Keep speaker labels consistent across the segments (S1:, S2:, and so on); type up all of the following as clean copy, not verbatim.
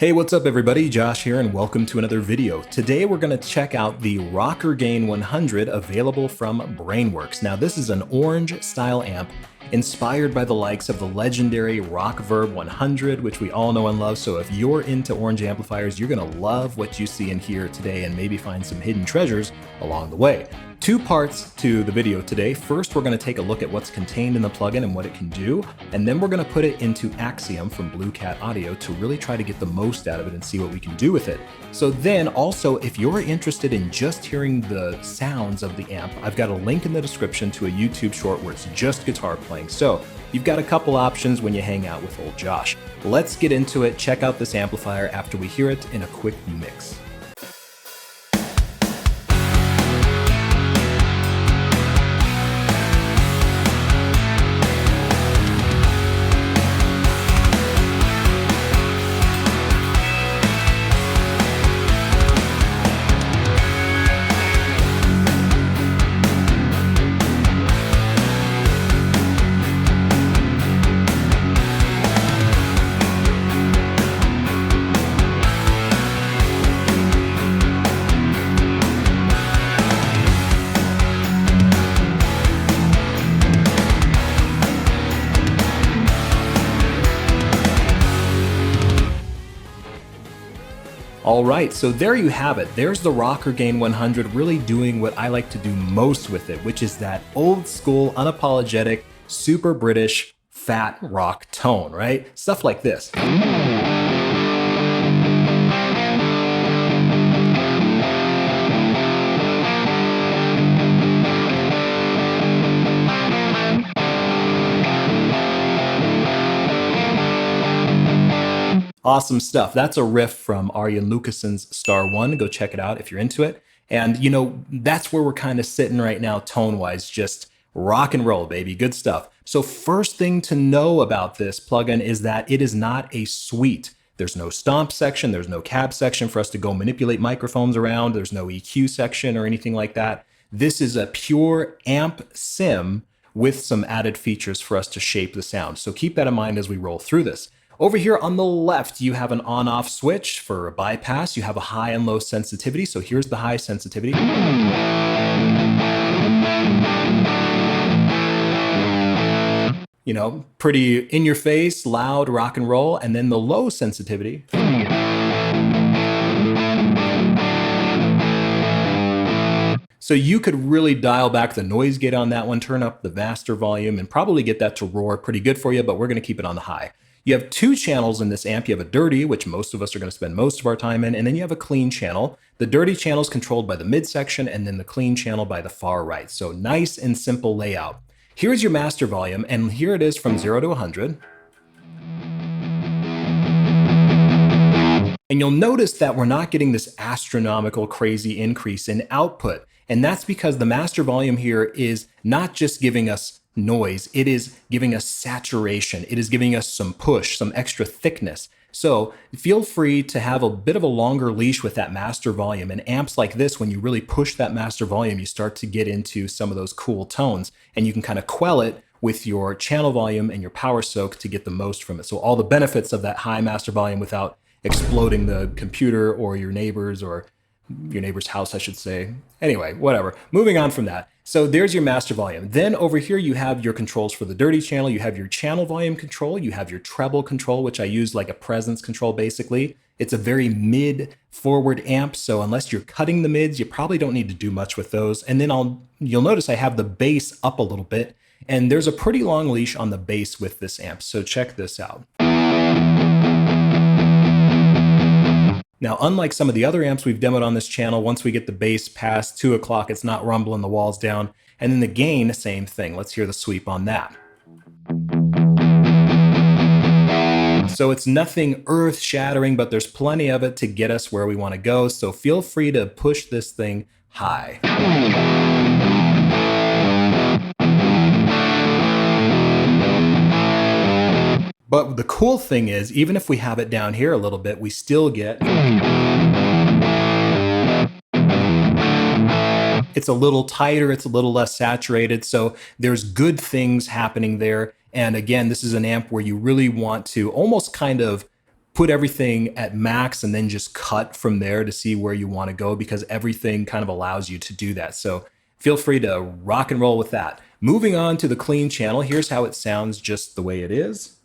S1: Hey, what's up everybody? Josh here and welcome to another video. Today we're going to check out the Rockergain 100 available from Brainworx. Now this is an orange style amp inspired by the likes of the legendary Rockverb 100, which we all know and love. So if you're into orange amplifiers, you're going to love what you see in here today and maybe find some hidden treasures along the way. Two parts to the video today. First, we're going to take a look at what's contained in the plugin and what it can do, and then we're going to put it into Axiom from Blue Cat Audio to really try to get the most out of it and see what we can do with it. So then also, if you're interested in just hearing the sounds of the amp, I've got a link in the description to a YouTube short where it's just guitar playing. So you've got a couple options when you hang out with old Josh. Let's get into it. Check out this amplifier after we hear it in a quick mix. All right, so there you have it. There's the Rockergain 100 really doing what I like to do most with it, which is that old school, unapologetic, super British, fat rock tone, right? Stuff like this. Awesome stuff. That's a riff from Arjen Lucason's Star One. Go check it out if you're into it. And you know, that's where we're kind of sitting right now tone-wise, just rock and roll, baby. Good stuff. So first thing to know about this plugin is that it is not a suite. There's no stomp section, there's no cab section for us to go manipulate microphones around, there's no EQ section or anything like that. This is a pure amp sim with some added features for us to shape the sound. So keep that in mind as we roll through this. Over here on the left, you have an on-off switch for a bypass. You have a high and low sensitivity. So here's the high sensitivity. You know, pretty in your face, loud rock and roll. And then the low sensitivity. So you could really dial back the noise gate on that one, turn up the master volume, and probably get that to roar pretty good for you, but we're going to keep it on the high. You have two channels in this amp. You have a dirty, which most of us are going to spend most of our time in, and then you have a clean channel. The dirty channel is controlled by the midsection, and then the clean channel by the far right. So nice and simple layout. Here's your master volume, and here it is from 0 to 100. And you'll notice that we're not getting this astronomical crazy increase in output. And that's because the master volume here is not just giving us noise, it is giving us saturation. It is giving us some push, some extra thickness. So feel free to have a bit of a longer leash with that master volume. And amps like this, when you really push that master volume, you start to get into some of those cool tones, and you can kind of quell it with your channel volume and your power soak to get the most from it. So all the benefits of that high master volume without exploding the computer or your neighbor's house, I should say. Anyway, whatever. Moving on from that. So there's your master volume. Then over here, you have your controls for the dirty channel. You have your channel volume control. You have your treble control, which I use like a presence control, basically. It's a very mid-forward amp, so unless you're cutting the mids, you probably don't need to do much with those. And then you'll notice I have the bass up a little bit, and there's a pretty long leash on the bass with this amp. So check this out. Now, unlike some of the other amps we've demoed on this channel, once we get the bass past 2 o'clock, it's not rumbling the walls down. And then the gain, same thing. Let's hear the sweep on that. So it's nothing earth-shattering, but there's plenty of it to get us where we want to go. So feel free to push this thing high. But the cool thing is, even if we have it down here a little bit, we still get... It's a little tighter, it's a little less saturated, so there's good things happening there. And again, this is an amp where you really want to almost kind of put everything at max and then just cut from there to see where you want to go, because everything kind of allows you to do that. So feel free to rock and roll with that. Moving on to the clean channel, here's how it sounds just the way it is.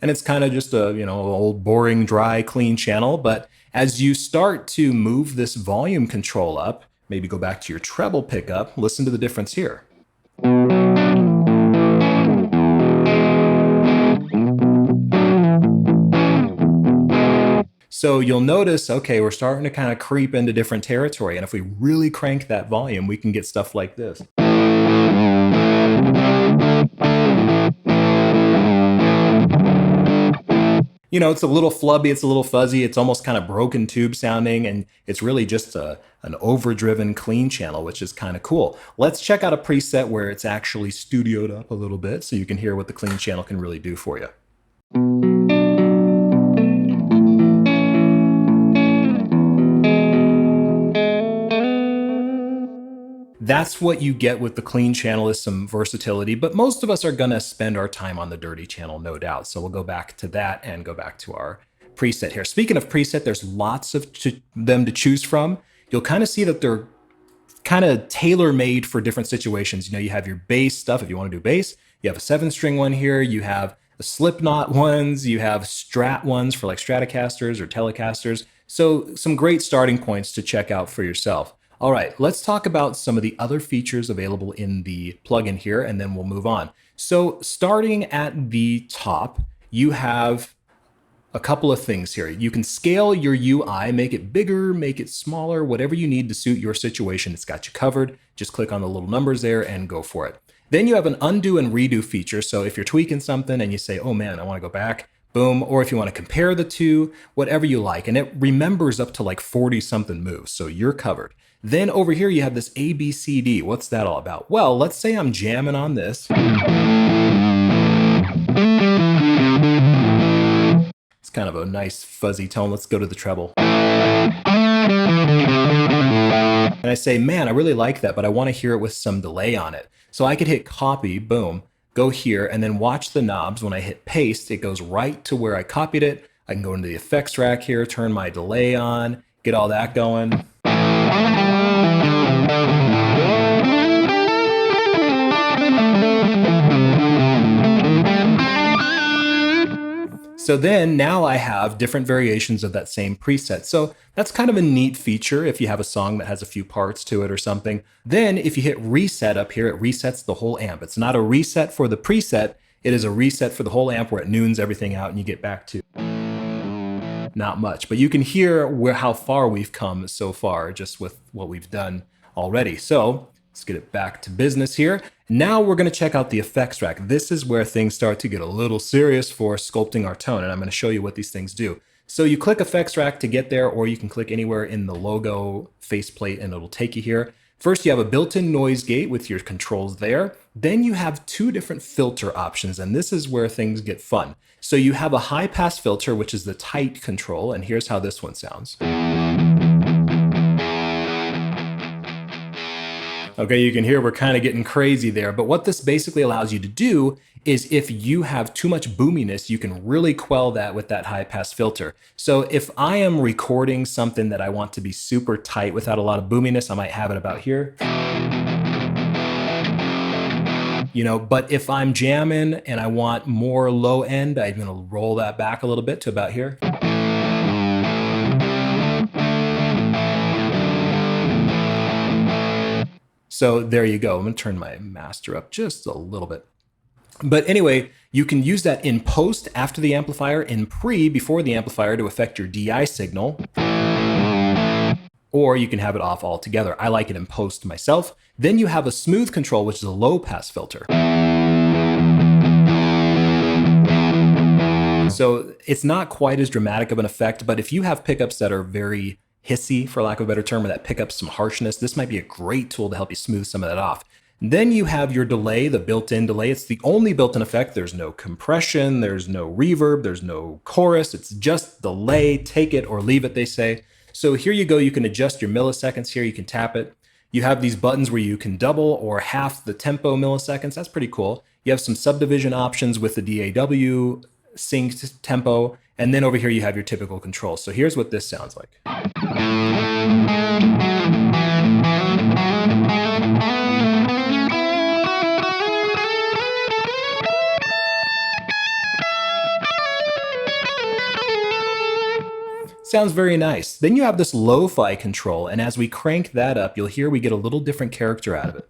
S1: And it's kind of just a, old boring, dry, clean channel. But as you start to move this volume control up, maybe go back to your treble pickup, listen to the difference here. So you'll notice, okay, we're starting to kind of creep into different territory. And if we really crank that volume, we can get stuff like this. It's a little flubby, it's a little fuzzy, it's almost kind of broken tube sounding, and it's really just an overdriven clean channel, which is kind of cool. Let's check out a preset where it's actually studioed up a little bit so you can hear what the clean channel can really do for you. That's what you get with the clean channel, is some versatility, but most of us are gonna spend our time on the dirty channel, no doubt. So we'll go back to that and go back to our preset here. Speaking of preset, there's lots of them to choose from. You'll kind of see that they're kind of tailor-made for different situations. You have your bass stuff if you want to do bass. You have a 7-string one here. You have the Slipknot ones. You have Strat ones for like Stratocasters or Telecasters. So some great starting points to check out for yourself. All right, let's talk about some of the other features available in the plugin here, and then we'll move on. So starting at the top, you have a couple of things here. You can scale your UI, make it bigger, make it smaller, whatever you need to suit your situation. It's got you covered. Just click on the little numbers there and go for it. Then you have an undo and redo feature. So if you're tweaking something and you say, oh man, I want to go back, boom. Or if you want to compare the two, whatever you like. And it remembers up to like 40 something moves. So you're covered. Then over here, you have this ABCD. What's that all about? Well, let's say I'm jamming on this. It's kind of a nice fuzzy tone. Let's go to the treble. And I say, man, I really like that, but I want to hear it with some delay on it. So I could hit copy, boom, go here, and then watch the knobs. When I hit paste, it goes right to where I copied it. I can go into the effects rack here, turn my delay on, get all that going. So then now I have different variations of that same preset. So that's kind of a neat feature if you have a song that has a few parts to it or something. Then if you hit reset up here, it resets the whole amp. It's not a reset for the preset. It is a reset for the whole amp where it noons everything out and you get back to not much. But you can hear how far we've come so far just with what we've done already. So let's get it back to business here. Now we're going to check out the effects rack. This is where things start to get a little serious for sculpting our tone, and I'm going to show you what these things do. So you click effects rack to get there, or you can click anywhere in the logo faceplate and it'll take you here. First, you have a built-in noise gate with your controls there. Then you have two different filter options, and this is where things get fun. So you have a high pass filter, which is the tight control, and here's how this one sounds. Okay, you can hear we're kind of getting crazy there, but what this basically allows you to do is if you have too much boominess, you can really quell that with that high pass filter. So if I am recording something that I want to be super tight without a lot of boominess, I might have it about here. But if I'm jamming and I want more low end, I'm gonna roll that back a little bit to about here. So there you go. I'm going to turn my master up just a little bit. But anyway, you can use that in post after the amplifier, in pre before the amplifier to affect your DI signal, or you can have it off altogether. I like it in post myself. Then you have a smooth control, which is a low pass filter. So it's not quite as dramatic of an effect, but if you have pickups that are very hissy, for lack of a better term, or that pick up some harshness, this might be a great tool to help you smooth some of that off. Then you have your delay, the built-in delay. It's the only built-in effect. There's no compression, there's no reverb, there's no chorus. It's just delay, take it or leave it, they say. So here you go. You can adjust your milliseconds here. You can tap it. You have these buttons where you can double or half the tempo milliseconds. That's pretty cool. You have some subdivision options with the DAW, synced tempo, and then over here you have your typical controls. So here's what this sounds like. Sounds very nice. Then you have this lo-fi control, and as we crank that up, you'll hear we get a little different character out of it.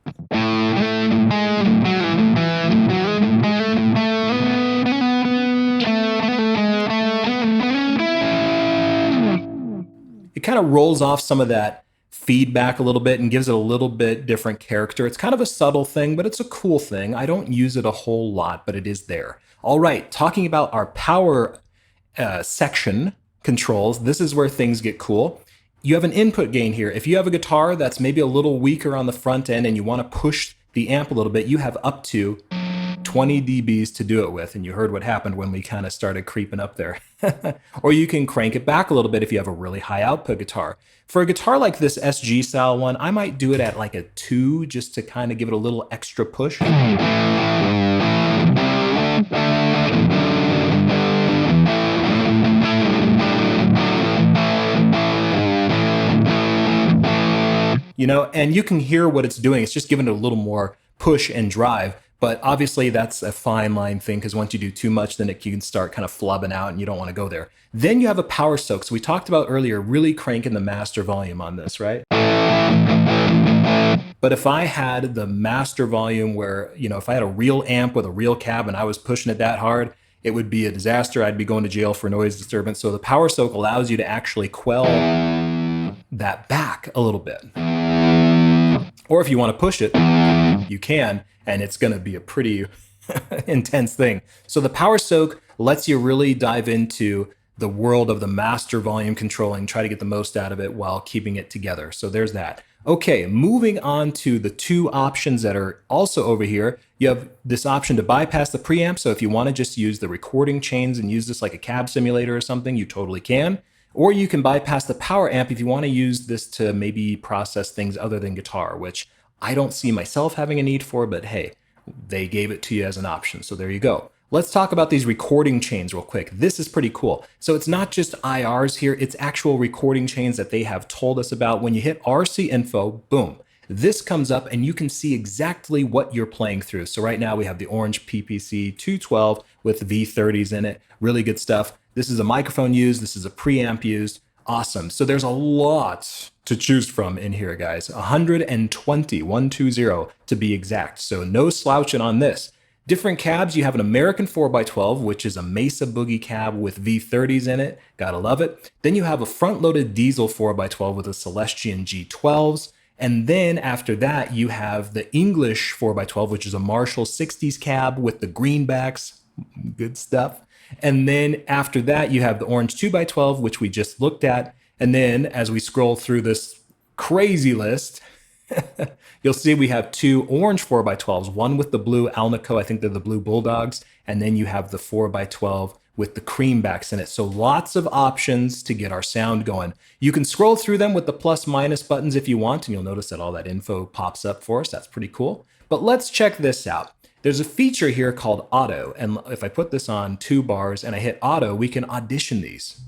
S1: It kind of rolls off some of that feedback a little bit and gives it a little bit different character. It's kind of a subtle thing, but it's a cool thing. I don't use it a whole lot, but it is there. All right, talking about our power section controls, this is where things get cool. You have an input gain here. If you have a guitar that's maybe a little weaker on the front end and you want to push the amp a little bit, you have up to 20 dBs to do it with, and you heard what happened when we kind of started creeping up there. Or you can crank it back a little bit if you have a really high output guitar. For a guitar like this SG style one, I might do it at like a 2 just to kind of give it a little extra push. You know, and you can hear what it's doing. It's just giving it a little more push and drive. But obviously that's a fine line thing, because once you do too much, then you can start kind of flubbing out and you don't want to go there. Then you have a power soak. So we talked about earlier, really cranking the master volume on this, right? But if I had the master volume where, you know, if I had a real amp with a real cab and I was pushing it that hard, it would be a disaster. I'd be going to jail for noise disturbance. So the power soak allows you to actually quell that back a little bit. Or if you want to push it, you can, and it's going to be a pretty intense thing. So the power soak lets you really dive into the world of the master volume controlling, try to get the most out of it while keeping it together. So there's that. Okay, moving on to the two options that are also over here. You have this option to bypass the preamp. So if you want to just use the recording chains and use this like a cab simulator or something, you totally can. Or you can bypass the power amp if you want to use this to maybe process things other than guitar, which I don't see myself having a need for, but hey, they gave it to you as an option. So there you go. Let's talk about these recording chains real quick. This is pretty cool. So it's not just IRs here, it's actual recording chains that they have told us about. When you hit RC info, boom, this comes up and you can see exactly what you're playing through. So right now we have the Orange PPC 212 with V30s in it. Really good stuff. This is a microphone used. This is a preamp used. Awesome. So there's a lot to choose from in here, guys. 120 to be exact. So no slouching on this. Different cabs. You have an American 4x12, which is a Mesa Boogie cab with V30s in it. Gotta love it. Then you have a front-loaded diesel 4x12 with a Celestion G12s. And then after that, you have the English 4x12, which is a Marshall 60s cab with the greenbacks. Good stuff. And then after that, you have the Orange 2x12, which we just looked at. And then as we scroll through this crazy list, you'll see we have two Orange 4x12s, one with the blue Alnico, I think they're the blue Bulldogs, and then you have the 4x12 with the creambacks in it. So lots of options to get our sound going. You can scroll through them with the plus minus buttons if you want, and you'll notice that all that info pops up for us. That's pretty cool. But let's check this out. There's a feature here called auto, and if I put this on 2 bars and I hit auto, we can audition these.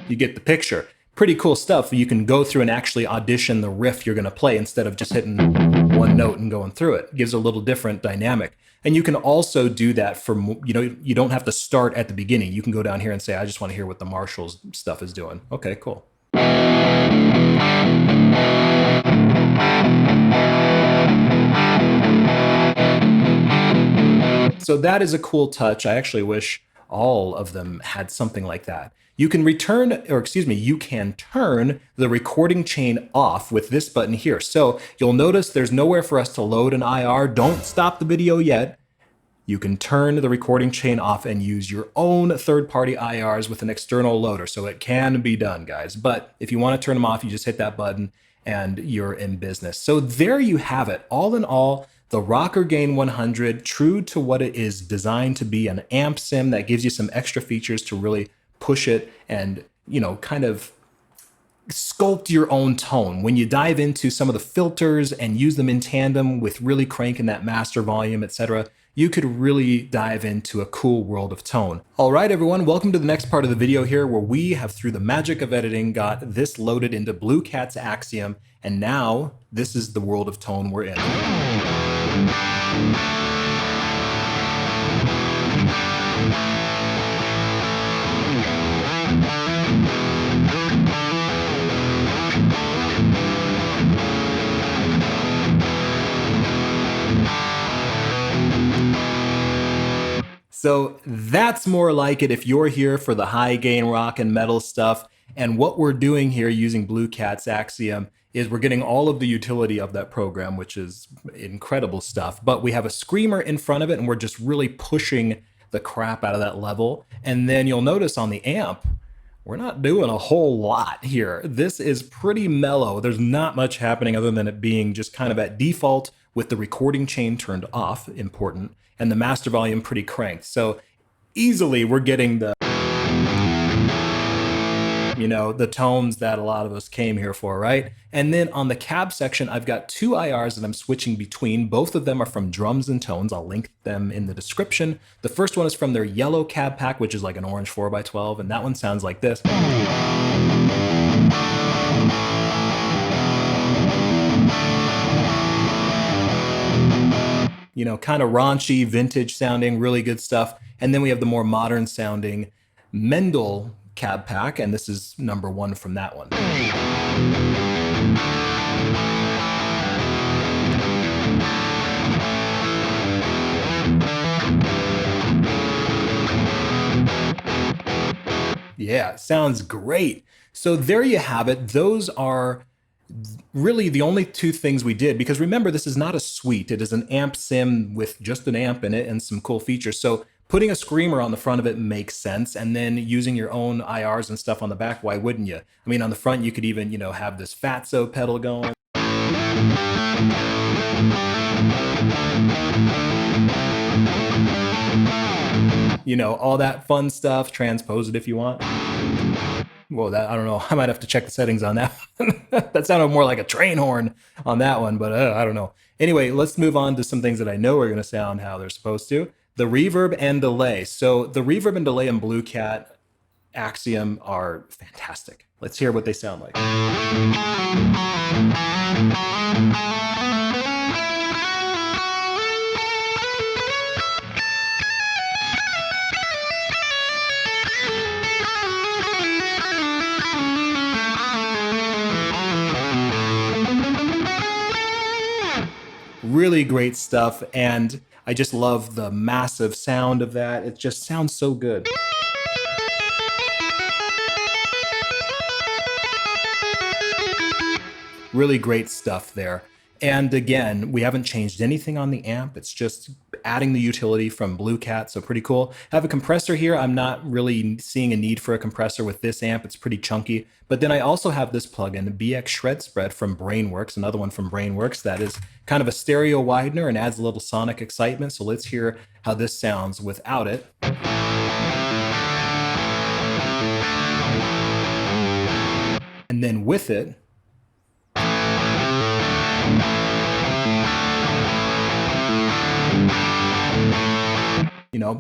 S1: You get the picture. Pretty cool stuff. You can go through and actually audition the riff you're going to play instead of just hitting one note and going through it. It gives a little different dynamic. And you can also do that for, you know, you don't have to start at the beginning. You can go down here and say, I just want to hear what the Marshall's stuff is doing. Okay, cool. So that is a cool touch. I actually wish all of them had something like that. You can you can turn the recording chain off with this button here. So you'll notice there's nowhere for us to load an IR. Don't stop the video yet. You can turn the recording chain off and use your own third-party IRs with an external loader. So it can be done, guys. But if you want to turn them off, you just hit that button and you're in business. So there you have it. All in all, The Rockergain 100, true to what it is designed to be, an amp sim that gives you some extra features to really push it and, kind of sculpt your own tone. When you dive into some of the filters and use them in tandem with really cranking that master volume, etc., you could really dive into a cool world of tone. All right, everyone, welcome to the next part of the video here where we have, through the magic of editing, got this loaded into Blue Cat's Axiom, and now this is the world of tone we're in. So that's more like it if you're here for the high gain rock and metal stuff. And what we're doing here using Blue Cat's Axiom is we're getting all of the utility of that program, which is incredible stuff. But we have a screamer in front of it and we're just really pushing the crap out of that level. And then you'll notice on the amp, we're not doing a whole lot here. This is pretty mellow. There's not much happening other than it being just kind of at default with the recording chain turned off, important, and the master volume pretty cranked. So easily we're getting the, the tones that a lot of us came here for, right? And then on the cab section, I've got two IRs that I'm switching between. Both of them are from Drums and Tones. I'll link them in the description. The first one is from their yellow cab pack, which is like an orange 4x12, and that one sounds like this. Kind of raunchy, vintage sounding, really good stuff. And then we have the more modern sounding Mendel cab pack, and this is number one from that one. Yeah, sounds great. So there you have it. Those are really the only two things we did, because remember, this is not a suite. It is an amp sim with just an amp in it and some cool features. So putting a screamer on the front of it makes sense. And then using your own IRs and stuff on the back, why wouldn't you? I mean, on the front, you could even, have this fatso pedal going. All that fun stuff, transpose it if you want. Well, I don't know. I might have to check the settings on that. That sounded more like a train horn on that one, but I don't know. Anyway, let's move on to some things that I know are going to sound how they're supposed to. The reverb and delay. So the reverb and delay in Blue Cat Axiom are fantastic. Let's hear what they sound like. Really great stuff, and I just love the massive sound of that. It just sounds so good. Really great stuff there. And again, we haven't changed anything on the amp. It's just adding the utility from Blue Cat, so pretty cool. I have a compressor here. I'm not really seeing a need for a compressor with this amp. It's pretty chunky. But then I also have this plugin, BX Shred Spread from Brainworx, another one from Brainworx that is kind of a stereo widener and adds a little sonic excitement. So let's hear how this sounds without it. And then with it,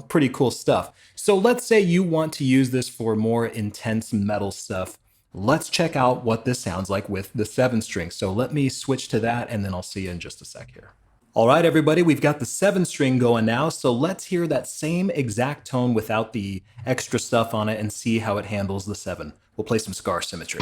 S1: pretty cool stuff. So let's say you want to use this for more intense metal stuff. Let's check out what this sounds like with the 7-string. So let me switch to that and then I'll see you in just a sec here. All right, everybody, we've got the 7-string going now. So let's hear that same exact tone without the extra stuff on it and see how it handles the 7. We'll play some scar symmetry.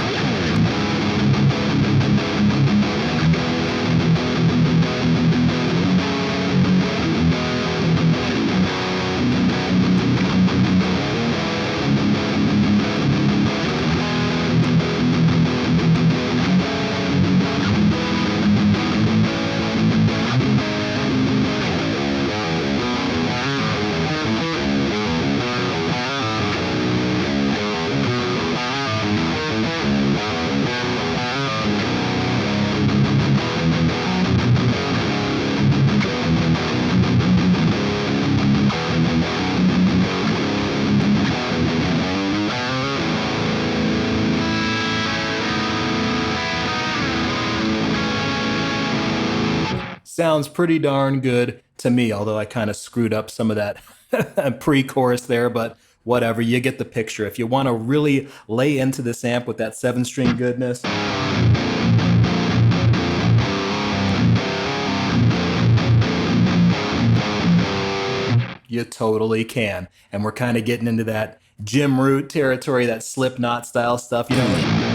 S1: Sounds pretty darn good to me, although I kind of screwed up some of that pre-chorus there, but whatever, you get the picture. If you want to really lay into this amp with that 7-string goodness, you totally can. And we're kind of getting into that Jim Root territory, that Slipknot style stuff, you know.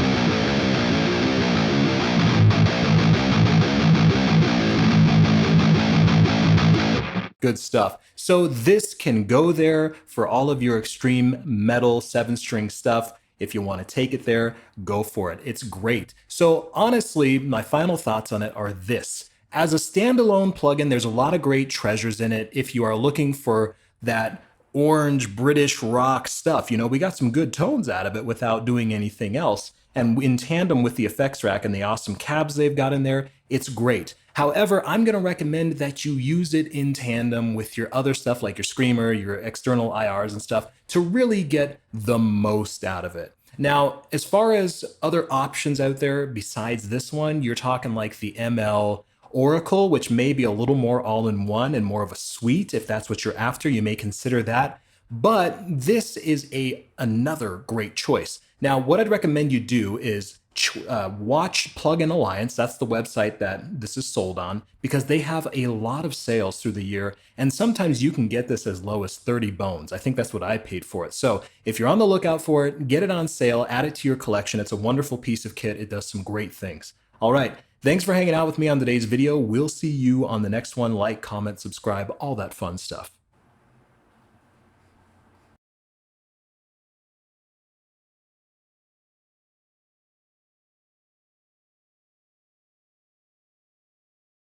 S1: Good stuff. So this can go there for all of your extreme metal 7-string stuff. If you want to take it there, go for it. It's great. So honestly, my final thoughts on it are this. As a standalone plugin, there's a lot of great treasures in it. If you are looking for that orange British rock stuff, you know, we got some good tones out of it without doing anything else. And in tandem with the effects rack and the awesome cabs they've got in there, it's great. However, I'm going to recommend that you use it in tandem with your other stuff like your Screamer, your external IRs and stuff to really get the most out of it. Now, as far as other options out there besides this one, you're talking like the ML Oracle, which may be a little more all-in-one and more of a suite. If that's what you're after, you may consider that. But this is another great choice. Now, what I'd recommend you do is watch Plugin Alliance. That's the website that this is sold on, because they have a lot of sales through the year. And sometimes you can get this as low as 30 bones. I think that's what I paid for it. So if you're on the lookout for it, get it on sale, add it to your collection. It's a wonderful piece of kit. It does some great things. All right. Thanks for hanging out with me on today's video. We'll see you on the next one. Like, comment, subscribe, all that fun stuff.